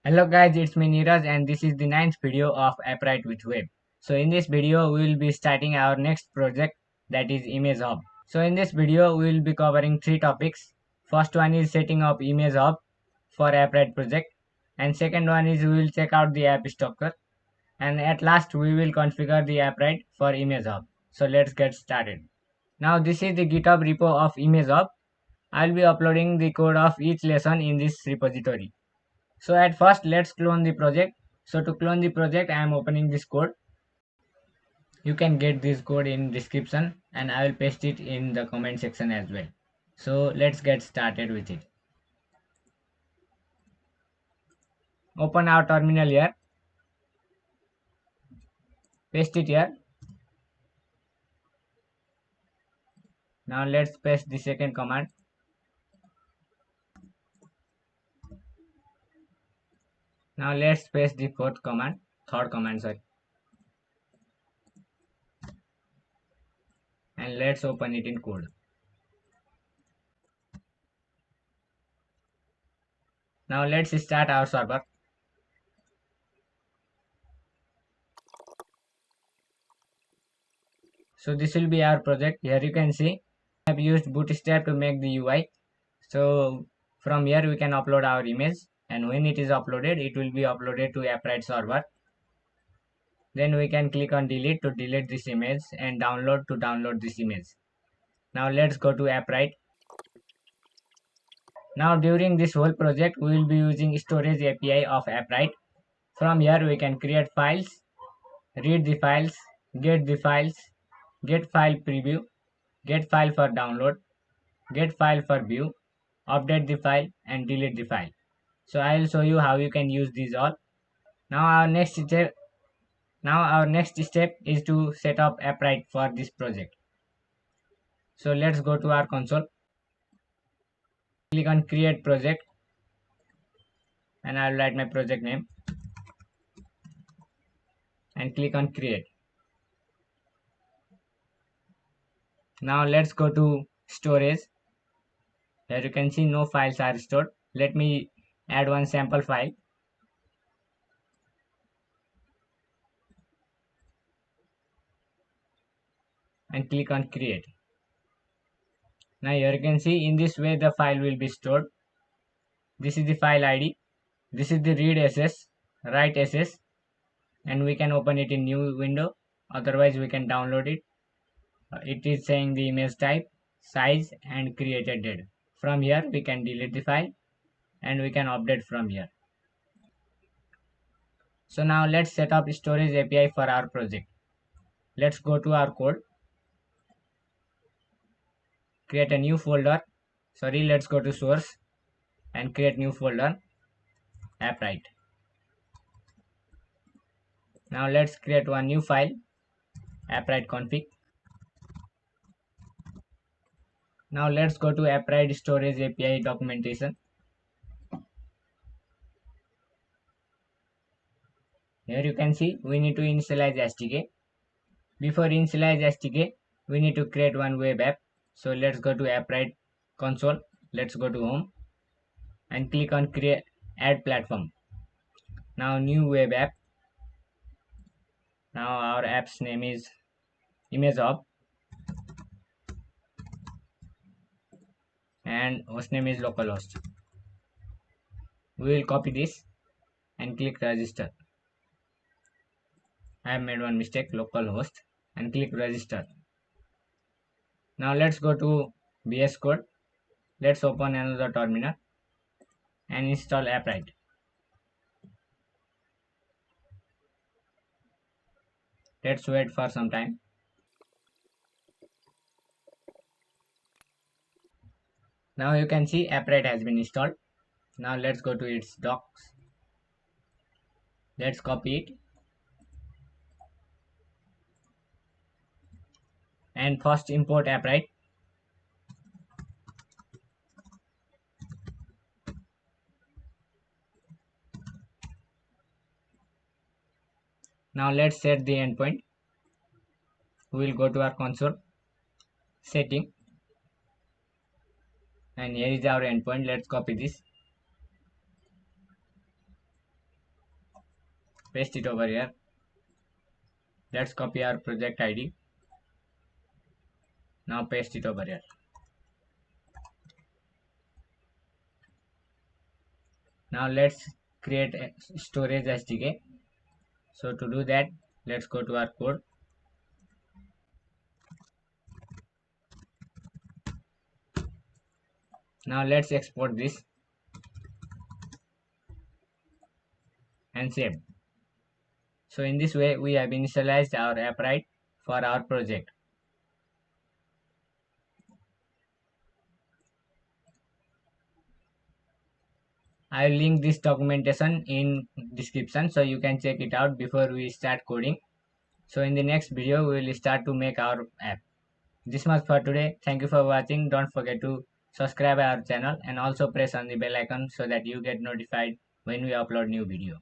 Hello guys, it's me Neeraj and this is the ninth video of Apprite with Web. So in this video we will be starting our next project, that is Image Hub. So in this video we will be covering three topics. First one is setting up Image Hub for Apprite project, and second one is we will check out the app structure, and at last we will configure the Apprite for Image Hub. So let's get started. Now this is the GitHub repo of Image Hub. I will be uploading the code of each lesson in this repository. So at first let's clone the project. So to clone the project I am opening this code. You can get this code in description and I will paste it in the comment section as well. So let's get started with it. Open our terminal here. Paste it here. Now let's paste the second command. Now let's paste the third command, sorry. And let's open it in code. Now let's start our server. So this will be our project. Here you can see I have used Bootstrap to make the UI. So from here we can upload our image, and when it is uploaded it will be uploaded to Apprite server. Then we can click on delete to delete this image and download to download this image. Now let's go to Apprite. Now during this whole project we will be using storage API of Apprite. From here we can create files, read the files, get file preview, get file for download, get file for view, update the file and delete the file. So I will show you how you can use these all. Now our next step is to set up Apprite for this project. So let's go to our console, click on create project, and I'll write my project name and click on create. Now let's go to storage. Here you can see no files are stored. Let me add one sample file and click on create. Now here you can see in this way the file will be stored. This is the file ID, this is the read ss, write ss, and we can open it in new window, otherwise we can download it. It is saying the image type, size and created date. From here we can delete the file and we can update from here. So now let's set up storage API for our project. Let's go to our code, create a new folder. Let's go to source and create new folder, Apprite. Now let's create one new file, Apprite config. Now let's go to Apprite storage API documentation. Here you can see we need to initialize SDK. Before initialize SDK, we need to create one web app. So let's go to Apprite console. Let's go to home and click on create add platform. Now new web app. Now our app's name is Image Hub and hostname is localhost. We will copy this and click register. I have made one mistake, localhost, and click register. Now let's go to VS Code. Let's open another terminal and install Apprite. Let's wait for some time. Now you can see Apprite has been installed. Now let's go to its docs. Let's copy it and first import Apprite. Now let's set the endpoint. We will go to our console, setting, and here is our endpoint. Let's copy this paste it over here. Let's copy our project ID. Now paste it over here. Now let's create a storage SDK. So to do that, let's go to our code. Now let's export this and save. So in this way, we have initialized our app right for our project. I will link this documentation in description so you can check it out before we start coding. So in the next video, we will start to make our app. This much for today. Thank you for watching. Don't forget to subscribe our channel and also press on the bell icon so that you get notified when we upload new video.